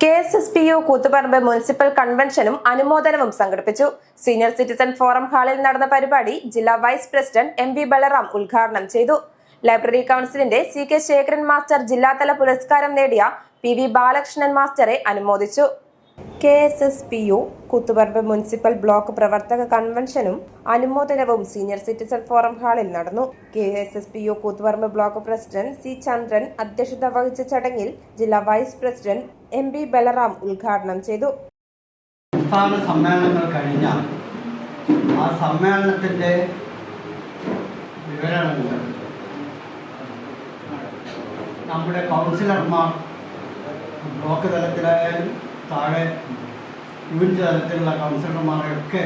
KSSPU Koothuparamba municipal കൺവെൻഷനും അനുമോദനവും സംഘടിപ്പിച്ചു. Senior citizen forum ഹാളിൽ നടന്ന പരിപാടി ജില്ലാ വൈസ് പ്രസിഡന്റ് MV ബലറാം ഉദ്ഘാടനം ചെയ്തു. ലൈബ്രറി കൗൺസിലിന്റെ CK ശേഖരൻ മാസ്റ്റർ ജില്ലാതല പുരസ്കാരം നേടിയ PV ബാലകൃഷ്ണൻ മാസ്റ്ററെ അനുമോദിച്ചു. KSSPU കൂത്തുപറമ്പ് മുനിസിപ്പൽ ബ്ലോക്ക് പ്രവർത്തക കൺവെൻഷനും അനുമോദനവും സീനിയർ സിറ്റിസൺ ഫോറം ഹാളിൽ നടന്നു. KSSPU Koothuparamba block president C ചന്ദ്രൻ അധ്യക്ഷത വഹിച്ച ചടങ്ങിൽ ജില്ലാ വൈസ് പ്രസിഡന്റ് MV ബലറാം ഉദ്ഘാടനം ചെയ്തു. സംസ്ഥാന സമ്മേളനങ്ങൾ കഴിഞ്ഞാൽ ആ സമ്മേളനത്തിന്റെ വിവരണങ്ങൾ നമ്മുടെ കൗൺസിലർമാർ ബ്ലോക്ക് തലത്തിലായാലും താഴെ യൂണിറ്റ് തലത്തിലുള്ള കൗൺസിലർമാരെയൊക്കെ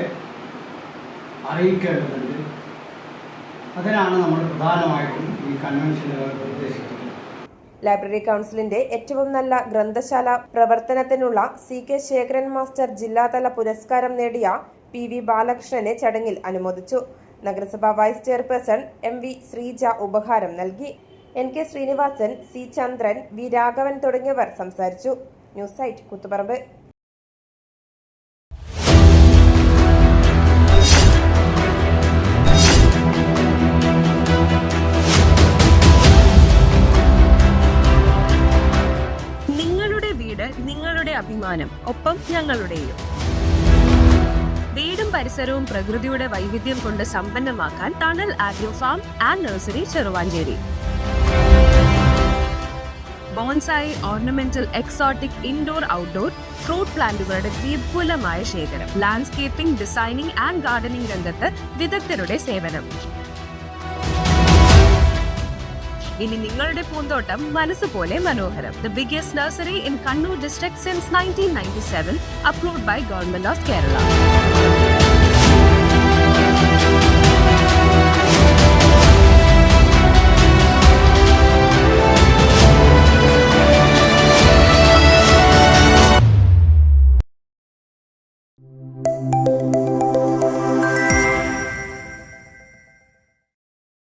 അറിയിക്കേണ്ടതുണ്ട്. അതിനാണ് നമ്മൾ പ്രധാനമായിട്ടും ഈ കൺവെൻഷനുകൾ ഉദ്ദേശിക്കുന്നത്. ലൈബ്രറി കൗൺസിലിന്റെ ഏറ്റവും നല്ല ഗ്രന്ഥശാല പ്രവർത്തനത്തിനുള്ള CK ശേഖരൻ മാസ്റ്റർ ജില്ലാതല പുരസ്കാരം നേടിയ PV ബാലകൃഷ്ണനെ ചടങ്ങിൽ അനുമോദിച്ചു. നഗരസഭാ വൈസ് ചെയർപേഴ്സൺ MV ശ്രീജ ഉപഹാരം നൽകി. NK ശ്രീനിവാസൻ, C ചന്ദ്രൻ, V രാഘവൻ തുടങ്ങിയവർ സംസാരിച്ചു. News site Koothuparamba. നിങ്ങളുടെ വീട് നിങ്ങളുടെ അഭിമാനം, ഒപ്പം ഞങ്ങളുടെയും. വീടും പരിസരവും പ്രകൃതിയുടെ വൈവിധ്യം കൊണ്ട് സമ്പന്നമാക്കാൻ tunnel agro farm and nursery Cheruvanchery. Bonsai, ornamental, exotic, indoor, outdoor fruit പ്ലാന്റുകളുടെ വിപുലമായ ശേഖരം. ലാൻഡ്സ്കേപ്പിംഗ്, ഡിസൈനിംഗ് ആൻഡ് ഗാർഡനിംഗ് രംഗത്ത് വിദഗ്ധരുടെ സേവനം. ഇനി നിങ്ങളുടെ പൂന്തോട്ടം മനസ്സുപോലെ മനോഹരം. The biggest nursery in Kannur district since 1997, approved by Government of Kerala.